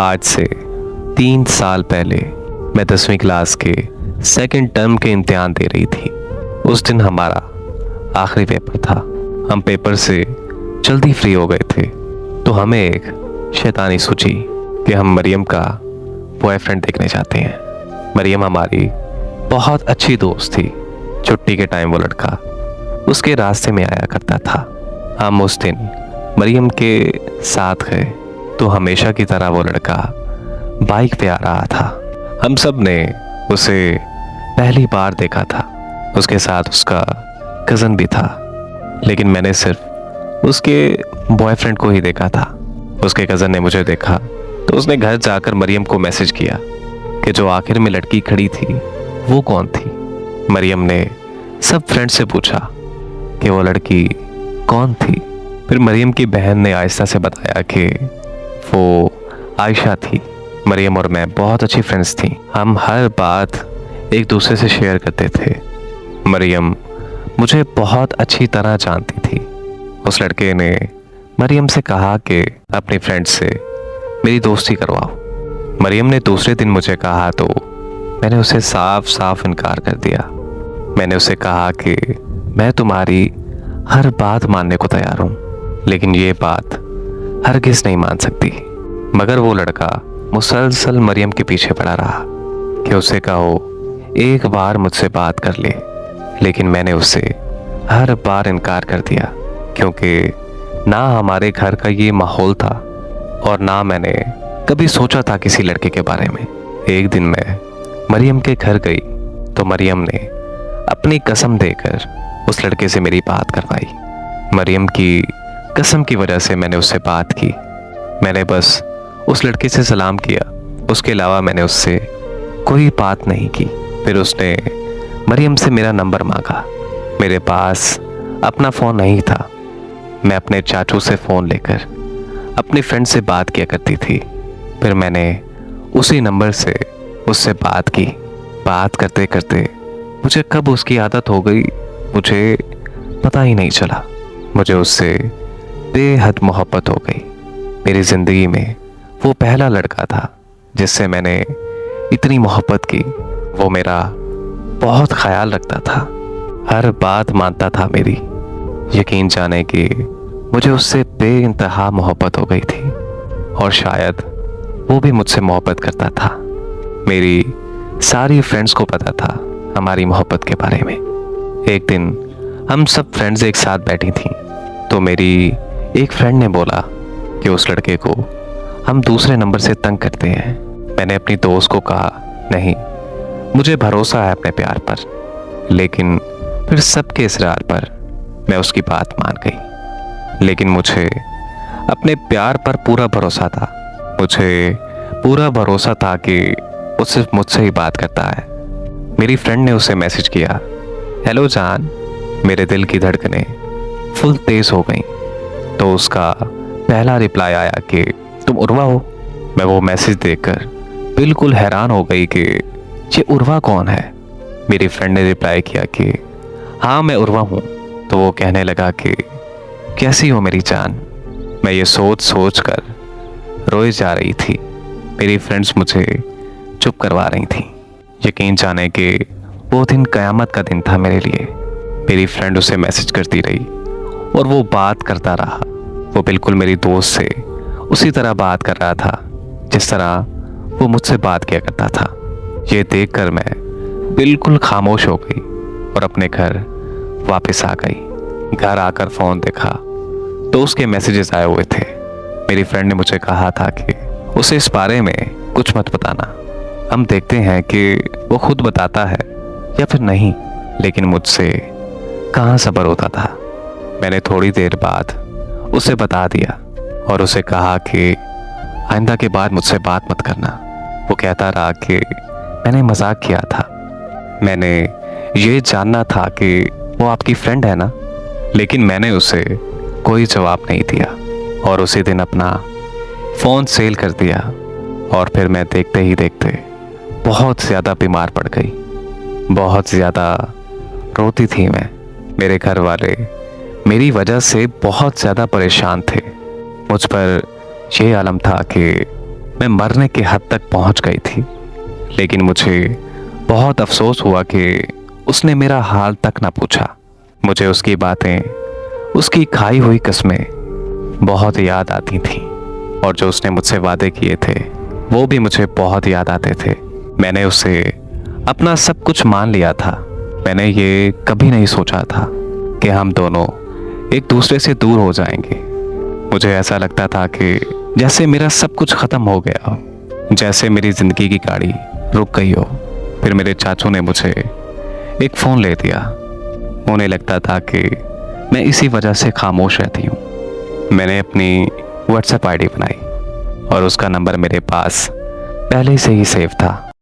आज से 3 साल पहले मैं 10वीं क्लास के सेकंड टर्म के इम्तिहान दे रही थी। उस दिन हमारा आखिरी पेपर था। हम पेपर से जल्दी फ्री हो गए थे तो हमें एक शैतानी सूझी कि हम मरियम का बॉयफ्रेंड देखने जाते हैं। मरियम हमारी बहुत अच्छी दोस्त थी। छुट्टी के टाइम वो लड़का उसके रास्ते में आया करता था। हम उस दिन मरियम के साथ गए तो हमेशा की तरह वो लड़का बाइक पे आ रहा था। हम सब ने उसे पहली बार देखा था। उसके साथ उसका कज़न भी था, लेकिन मैंने सिर्फ उसके बॉयफ्रेंड को ही देखा था। उसके कज़न ने मुझे देखा तो उसने घर जाकर मरियम को मैसेज किया कि जो आखिर में लड़की खड़ी थी वो कौन थी। मरियम ने सब फ्रेंड से पूछा कि वो लड़की कौन थी। फिर मरियम की बहन ने आहिस्ता से बताया कि वो आयशा थी। मरियम और मैं बहुत अच्छी फ्रेंड्स थी। हम हर बात एक दूसरे से शेयर करते थे। मरियम मुझे बहुत अच्छी तरह जानती थी। उस लड़के ने मरियम से कहा कि अपनी फ्रेंड से मेरी दोस्ती करवाओ। मरियम ने दूसरे दिन मुझे कहा तो मैंने उसे साफ साफ इनकार कर दिया। मैंने उसे कहा कि मैं तुम्हारी हर बात मानने को तैयार हूँ, लेकिन ये बात हरगिज़ नहीं मान सकती। मगर वो लड़का मुसलसल मरियम के पीछे पड़ा रहा कि उसे कहो एक बार मुझसे बात कर ले, लेकिन मैंने उसे हर बार इनकार कर दिया क्योंकि ना हमारे घर का ये माहौल था और ना मैंने कभी सोचा था किसी लड़के के बारे में। एक दिन मैं मरियम के घर गई तो मरियम ने अपनी कसम देकर उस लड़के से मेरी बात करवाई। मरियम की कसम की वजह से मैंने उससे बात की। मैंने बस उस लड़के से सलाम किया, उसके अलावा मैंने उससे कोई बात नहीं की। फिर उसने मरियम से मेरा नंबर मांगा। मेरे पास अपना फ़ोन नहीं था। मैं अपने चाचू से फ़ोन लेकर अपनी फ्रेंड से बात किया करती थी। फिर मैंने उसी नंबर से उससे बात की। बात करते करते मुझे कब उसकी आदत हो गई मुझे पता ही नहीं चला। मुझे उससे बेहद मोहब्बत हो गई। मेरी ज़िंदगी में वो पहला लड़का था जिससे मैंने इतनी मोहब्बत की। वो मेरा बहुत ख्याल रखता था, हर बात मानता था मेरी। यकीन जाने कि मुझे उससे बेइंतहा मोहब्बत हो गई थी और शायद वो भी मुझसे मोहब्बत करता था। मेरी सारी फ्रेंड्स को पता था हमारी मोहब्बत के बारे में। एक दिन हम सब फ्रेंड्स एक साथ बैठी थीं तो मेरी एक फ्रेंड ने बोला कि उस लड़के को हम दूसरे नंबर से तंग करते हैं। मैंने अपनी दोस्त को कहा नहीं, मुझे भरोसा है अपने प्यार पर। लेकिन फिर सबके इसरार पर मैं उसकी बात मान गई। लेकिन मुझे अपने प्यार पर पूरा भरोसा था। मुझे पूरा भरोसा था कि वो सिर्फ मुझसे ही बात करता है। मेरी फ्रेंड ने उसे मैसेज किया, हेलो जान। मेरे दिल की धड़कनें फुल तेज हो गई तो उसका पहला रिप्लाई आया कि तुम उर्वा हो। मैं वो मैसेज देखकर बिल्कुल हैरान हो गई कि ये उर्वा कौन है। मेरी फ्रेंड ने रिप्लाई किया कि हाँ मैं उर्वा हूँ। तो वो कहने लगा कि कैसी हो मेरी जान। मैं ये सोच सोच कर रोए जा रही थी। मेरी फ्रेंड्स मुझे चुप करवा रही थी। यकीन जाने कि वो दिन क़यामत का दिन था मेरे लिए। मेरी फ्रेंड उसे मैसेज करती रही और वो बात करता रहा। वो बिल्कुल मेरी दोस्त से उसी तरह बात कर रहा था जिस तरह वो मुझसे बात किया करता था। ये देखकर मैं बिल्कुल खामोश हो गई और अपने घर वापस आ गई। घर आकर फ़ोन देखा तो उसके मैसेजेस आए हुए थे। मेरी फ्रेंड ने मुझे कहा था कि उसे इस बारे में कुछ मत बताना, हम देखते हैं कि वो खुद बताता है या फिर नहीं। लेकिन मुझसे कहाँ सब्र होता था। मैंने थोड़ी देर बाद उसे बता दिया और उसे कहा कि आइंदा के बाद मुझसे बात मत करना। वो कहता रहा कि मैंने मजाक किया था, मैंने ये जानना था कि वो आपकी फ्रेंड है ना। लेकिन मैंने उसे कोई जवाब नहीं दिया और उसी दिन अपना फ़ोन सेल कर दिया। और फिर मैं देखते ही देखते बहुत ज़्यादा बीमार पड़ गई। बहुत ज़्यादा रोती थी मैं। मेरे घर वाले मेरी वजह से बहुत ज़्यादा परेशान थे। मुझ पर यह आलम था कि मैं मरने की हद तक पहुंच गई थी। लेकिन मुझे बहुत अफसोस हुआ कि उसने मेरा हाल तक ना पूछा। मुझे उसकी बातें, उसकी खाई हुई कस्में बहुत याद आती थीं, और जो उसने मुझसे वादे किए थे वो भी मुझे बहुत याद आते थे। मैंने उसे अपना सब कुछ मान लिया था। मैंने ये कभी नहीं सोचा था कि हम दोनों एक दूसरे से दूर हो जाएंगे। मुझे ऐसा लगता था कि जैसे मेरा सब कुछ खत्म हो गया हो, जैसे मेरी जिंदगी की गाड़ी रुक गई हो। फिर मेरे चाचू ने मुझे एक फ़ोन ले दिया। उन्हें लगता था कि मैं इसी वजह से खामोश रहती हूँ। मैंने अपनी व्हाट्सएप आईडी बनाई और उसका नंबर मेरे पास पहले से ही सेव था।